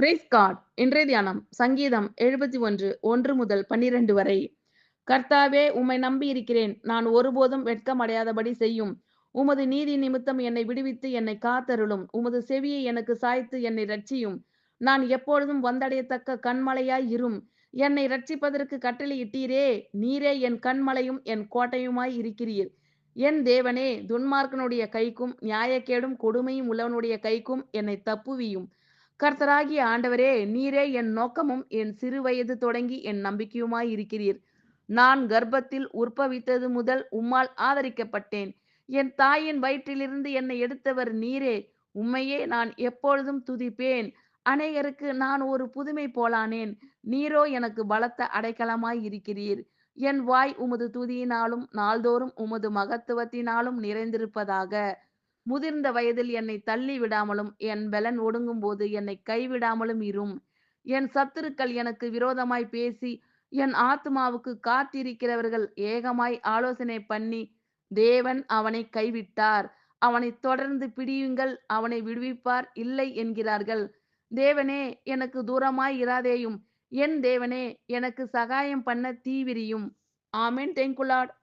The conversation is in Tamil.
Price God. இன்றைய தியானம் சங்கீதம் 71 1 முதல் 12 வரை. கர்த்தாவே, உம்மை நம்பியிருக்கிறேன். நான் ஒருபோதும் வெட்கமடையாதபடி செய்யும். உமது நீதி நிமித்தம் என்னை விடுவித்து என்னை காத்தருளும். உமது செவியை எனக்கு சாய்த்து என்னை இரட்சியும். நான் எப்பொழுதும் வந்தடையத்தக்க கன்மலையாய் இரும். என்னை இரட்சிப்பதற்கு கட்டளையிட்டீரே. நீரே என் கன்மலையும் என் கோட்டையுமாய் இருக்கிறீர். என் தேவனே, துன்மார்க்கனுடைய கைக்கும் நியாயக்கேடும் கொடுமையும் உள்ளவனுடைய கைக்கும் என்னை தப்புவியும். கர்த்தராகிய ஆண்டவரே, நீரே என் நோக்கமும் என் சிறுவயது தொடங்கி என் நம்பிக்கையுமாய் இருக்கிறீர். நான் கர்ப்பத்தில் உற்பவித்தது முதல் உம்மால் ஆதரிக்கப்பட்டேன். என் தாயின் வயிற்றிலிருந்து என்னை எடுத்தவர் நீரே. உம்மையே நான் எப்பொழுதும் துதிப்பேன். அநேகருக்கு நான் ஒரு புதுமை போலானேன். நீரோ எனக்கு பலத்த அடைக்கலமாய் இருக்கிறீர். என் வாய் உமது துதியினாலும் நாள்தோறும் உமது மகத்துவத்தினாலும் நிறைந்திருப்பதாக. முதிர்ந்த வயதில் என்னை தள்ளி விடாமலும் என் பெலன் ஒடுங்கும்போது என்னை கைவிடாமலும் இரும். என் சத்துருக்கள் எனக்கு விரோதமாய் பேசி என் ஆத்துமாவுக்கு காத்திருக்கிறவர்கள் ஏகமாய் ஆலோசனை பண்ணி, தேவன் அவனை கைவிட்டார், அவனை தொடர்ந்து பிடியுங்கள், அவனை விடுவிப்பார் இல்லை என்கிறார்கள். தேவனே, எனக்கு தூரமாய் இராதேயும். என் தேவனே, எனக்கு சகாயம் பண்ண தீவிரியும். ஆமென். Thank you Lord.